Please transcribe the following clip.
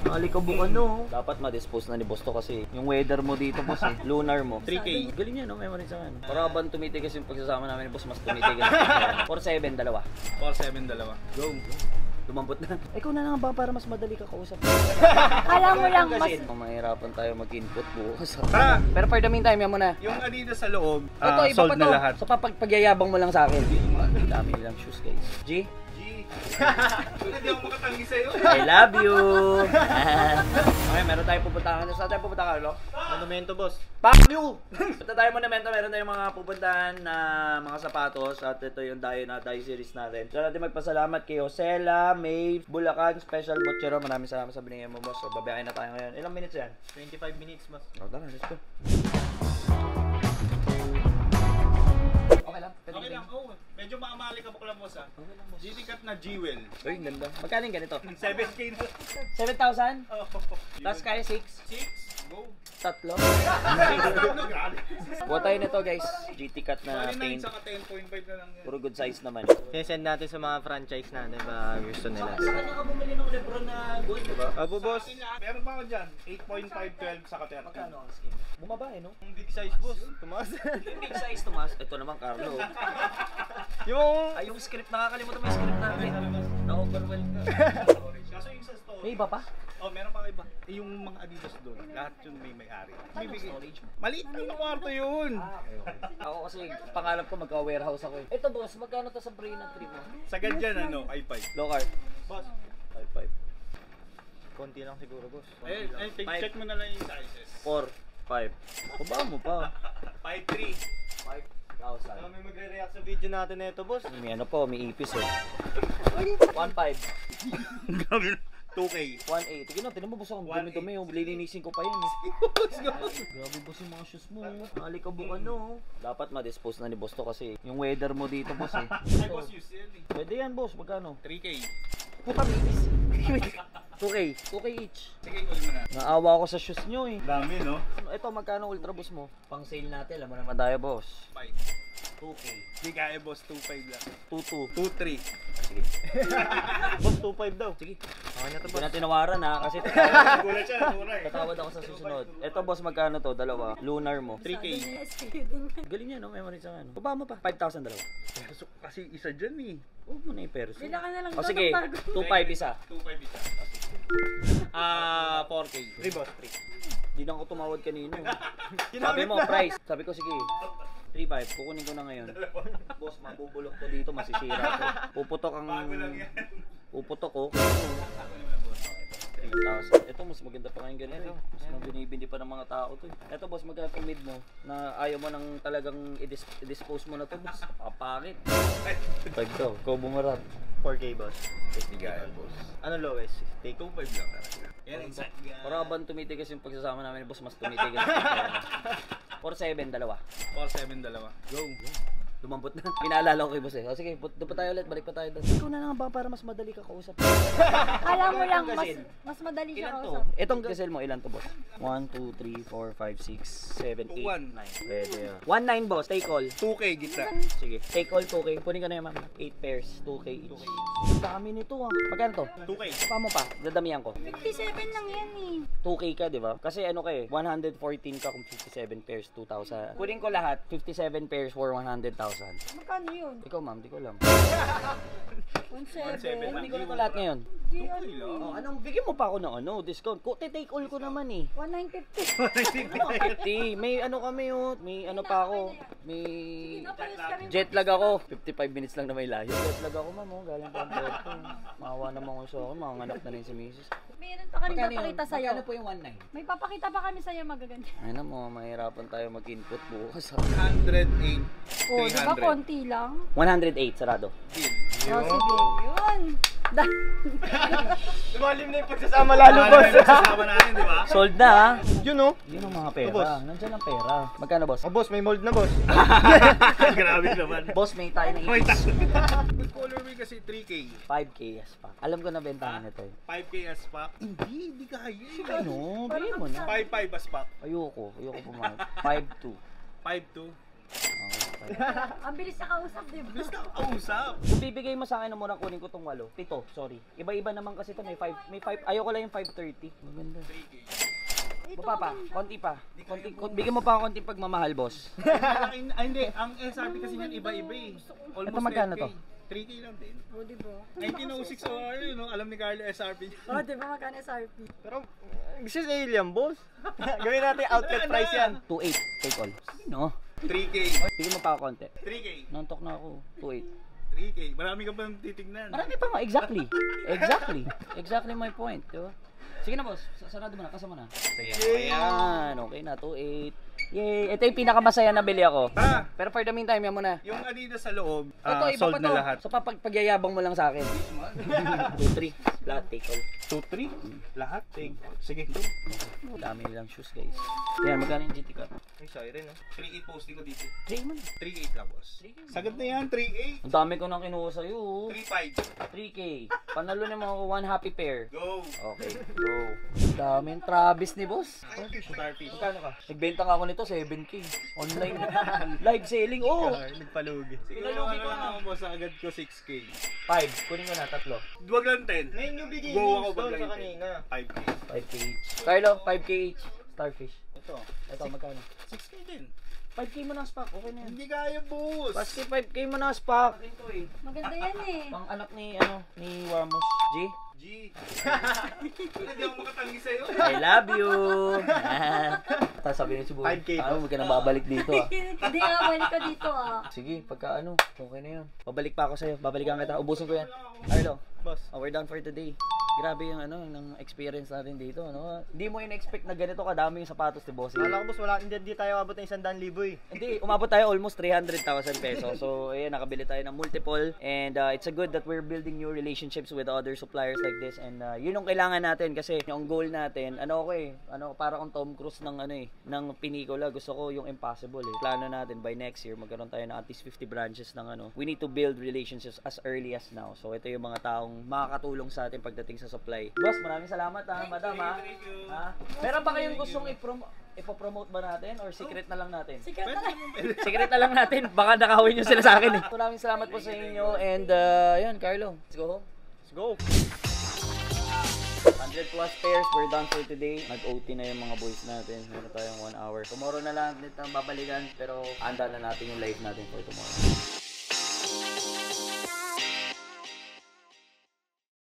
Alikabukan no. Dapat ma-dispose na ni boss to kasi yung weather mo dito boss eh. Lunar mo. 3K. Galing yan no, memory sa akin. Para ban tumitigas yung pagsasama namin ni boss, mas tumitigas. 4-7, dalawa. 4-7, dalawa. Go. Lumambot na. Ikaw na lang ba para mas madali ka kausap? Alam mo lang mas... Mahirapan tayo mag-input bukas. Ah! Pero for the meantime, yan muna. Yung Adidas sa loob, Ito, iba sold pa na to. lahat. So pagyayabang mo lang sa akin. Dami nilang shoes guys. G? Hindi ako makatangi sa'yo. I love you! Okay, meron tayong pupuntahan. Saan tayo pupuntahan, Carlo? Monumento, boss. Fuck you! Punta tayo monumento. Meron tayong mga pupuntahan na mga sapatos. At ito yung Dye series natin. So natin magpasalamat kay Josela, May, Bulacan, Special Butchero. Maraming salamat sa binigyan mo, boss. So babayain na tayo ngayon. Ilang minutes yan? 25 minutes, boss. Oh, tara, let's go. Okay lang? Okay lang, oh. Medyo maamali ka bakla, boss, ah. Okay lang, boss. GT Cut na Jewel. Uy, ganda. Magkano yung ganito? 7K na. 7,000? Oh. Tapos kaya 6? 6? Go. Tatlo? Grabe. Buha tayo nito guys. GT Cut na 49 paint. saka 10.5 na lang yan. Puro good size naman. Send natin sa mga franchise natin ba gusto nila. Saan ka bumili ng Lebron na gold, diba? Abo boss, Meron pa ako dyan. 8.5, 12 saka 13. Magkano ang skin? Bumaba eh, no? yung big size boss, tumaas. Yung big size, Tomas. Ito naman, Carlo. Yung script, nakakalimutan mo yung script natin. Na-overwhelm ka. Kaso yung sa store. May iba pa? Oh, meron pa iba. Yung mga Adidas doon, lahat yun may may-ari. Anong storage mo? Maliit lang na kwarto yun. Ako kasi, pangarap ko magka-warehouse ako eh. Ito boss, magkano to sa Brina 3 mo? Sa ganyan, ano, i5. Low card. Boss, 5-5. Konti lang siguro boss. ayun, check mo na lang yung sizes. 4-5. Baba mo pa. 5.3. 5,000. May magre-react sa video natin na ito boss. May ano po, may ipis eh. 1.5. Grabe. 2K. 1.8. Tignan, tinan mo boss, ang dumi-dumi. Lilinisin ko pa yan eh. Grabe boss yung mga shoes mo. Alikabukan no. Dapat ma-dispose na ni boss to kasi yung weather mo dito boss eh. Ay, boss, use yan eh. Pwede yan boss, magkano? 3K. Puta minis. 2K. 2K each. Sige, kunin mo na. Naawa ako sa shoes nyo eh. Dami, no? Ito, magkano ultra boost mo? Pang sale natin, alam mo naman tayo boss. 5. 2K. Hindi kaya, boss. 2.5 lang. 2.2. 2.3. Sige. Boss 2.5 daw. Sige. Okay na to Hindi boss. na tinawaran ha, kasi Gulat siya, mura eh. tatawad ako sa susunod. Ito boss, magkano to? Dalawa. Lunar mo. 3K. Galing yan, no? Memory sa ano. Baba mo pa. 5,000 dalawa. Kasi isa dyan eh. Huwag mo na yung perso. Bila ka na lang O sige, 2.5 isa. 2.5 isa. 4K. 3 boss, 3. Hindi na ako tumawad kanino. Sabi mo, price. Sabi ko, sige. 3.5. Kukunin ko na ngayon. Boss, mabubulok to dito. Masisira to. Puputok ang... Bago lang yan. Puputok ko. 3,000. Ito, mas maganda pa kayong ganito. Mas binibindi pa ng mga tao to. Ito, boss, magkano yung mid mo na ayaw mo nang talagang i-dispose mo na to, boss. Papakit. Pag to, ikaw bumarap. 4K boss. Bigay, boss. Ano lowest? Take 2.5 lang talaga. Yan, exact. Para ban tumitigas yung pagsasama namin ni boss, mas tumitigas. 4-7, dalawa. 4.7, dalawa. Go. Lumambot na. Pinaalala ko kay boss eh. O sige, doon pa tayo ulit. Balik pa tayo doon. Ikaw na lang ba para mas madali ka kausap? Alam mo lang Gazelle. mas madali siya Ilan to? kausap. Itong gazelle mo, ilan to boss? 1, 2, 3, 4, 5, 6, 7, 8, 9. Pwede yan. 1-9 boss, take all. 2K gitna. Sige, take all 2K. Kunin ko na yung ma'am. 8 pairs, 2K each. Ang dami nito ah. Magkano to? 2K. Pa mo pa, dadamihan ko. 57 lang yan eh. 2K ka, di ba? Kasi ano ka eh, 114 ka kung 57 pairs, 2,000. Kunin ko lahat, 57 pairs for 100,000. Magkano yun? Ikaw ma'am, di ko alam. 1.7. Kunin ko na ito lahat ngayon. Di ano eh. Oh, anong bigyan mo pa ako ng ano, discount? Take all ko naman eh. 1,950. Ano, 50. May ano kami oh, may ano pa ako. May Napalis ka rin. jet lag ako. 55 minutes lang na may layo. Jet lag ako ma'am, oh. Galing pa ang Puerto. Maawa naman ko sa akin, mga anak na rin si Mrs. Meron pa kami papakita sa'yo. Magkano po yung 1.9? May papakita pa kami sa'yo magaganda. Ay na mo, mahirapan tayo mag-input bukas. 108. Oh, di ba 300. konti lang? 108 sarado. Oh, sige. Yun. Lumalim na yung pagsasama lalo boss. Kasama natin, di ba? Sold na ha. Yun oh. Yun ang mga pera. boss. Nandiyan ang pera. Magkano boss? Oh boss, may mold na boss. Grabe naman. Boss, may tayo na Wait, ipis. good colorway kasi 3K. 5K yes pa. Alam ko na bentahan nito eh. 5K as pack. Hindi kaya. Ano? Bigyan mo na. 5.5 as pack. Ayoko pumayag. 5.2. 5.2. Okay, Ang bilis niya kausap, di ba? Bilis na kausap. Kung bibigay mo sa akin na muna kunin ko tong 8. 7, sorry. Iba-iba naman kasi ito, may 5. Ayoko lang yung 530. Maganda. Ito, Baba pa, maganda. konti pa. Bigyan mo pa ako konti pagmamahal, boss. Ay, hindi. Ang SRP kasi niyan iba-iba eh. Almost Ito magkano 10K. to? 3K lang din. O, di ba? 1906 OR yun, no? Alam ni Carlo SRP niya. O, di ba magkano SRP? Pero, gusto sa alien, boss. Gawin natin outlet price yan. 2.8, take all. No? 3K. Bigyan mo pa ako konti. 3K. Nantok na ako. 2.8. 3K. Marami ka pang titignan. Marami pa nga, exactly. Exactly my point, di ba? Sige na, boss. Sarado mo na, kasa mo na. Ayan, okay na, 2.8. Yay! Ito yung pinakamasaya na bili ako. Ah! Pero for the meantime, yan muna. Yung Adidas sa loob, Ito, iba sold pa na to. lahat. So, pagyayabang mo lang sa akin. 2.3. Lahat, take all. 2, 3? Lahat? Take. Sige. Dami nilang shoes, guys. Yan, magkano yung GT Cup? Ay, siren, no? 3.8 posting ko dito. 3 man. 3.8 lang, boss. Sagad na yan, 3.8. Ang dami ko nang kinuha sa'yo. 3.5. 3K. Panalo naman ako 1 happy pair. Go! Okay, go. Daming Travis ni boss. Starfish. Magkano ka? Nagbenta nga ako nito 7K. Online. Live selling. Oh! Nagpalugi. Pinalugi ko lang na. ako, boss. Agad ko 6K. 5. Kunin ko na, 3. Duwag lang 10. Ngayon yung bigay Go names ako doon pag sa kanina. 5K. 5K each. Carlo, 5K each. Starfish. Ito. Ito, magkano? 6K din. 5K mo na stock. Okay na yan. Hindi kaya, boss. Paski 5K mo na stock. Ito eh. Maganda yan eh. Pang anak ni, ni Warmos. G? G. Hindi ako makatangi sa'yo. I love you. Tapos sabi ni Subo, 5K ano, huwag ka na babalik dito ah. Hindi nga, balik ko dito ah. Sige, pagka okay na yun. Babalik pa ako sa'yo, babalikan kita, ubusin ko yan. Carlo, Boss. we're done for today. Grabe yung ng experience natin dito, no? Hindi mo in-expect na ganito kadami yung sapatos ni Bossy. Kala ko, boss, wala. Hindi tayo abot ng 100,000 eh. Hindi, umabot tayo almost 300,000 pesos. So, ayan, nakabili tayo ng multiple. And it's a good that we're building new relationships with other suppliers like this. And yun yung kailangan natin kasi yung goal natin, para akong Tom Cruise ng pinikula. Gusto ko yung impossible eh. Plano natin by next year, magkaroon tayo ng at least 50 branches ng we need to build relationships as early as now. So, ito yung mga taong makakatulong sa atin pagdating sa supply. Boss, maraming salamat ha, madam ha. Ha? Meron ba kayong gustong ipopromote ba natin or secret na lang natin? Sikat na lang. Secret na lang natin, baka nakawin nyo sila sa akin eh. Maraming salamat po sa inyo and yan, Carlo, let's go home. Let's go. 100 plus pairs, we're done for today. Nag-OT na yung mga boys natin. Meron tayong 1 hour. Tomorrow na lang dito babalikan pero handa na natin yung live natin for tomorrow.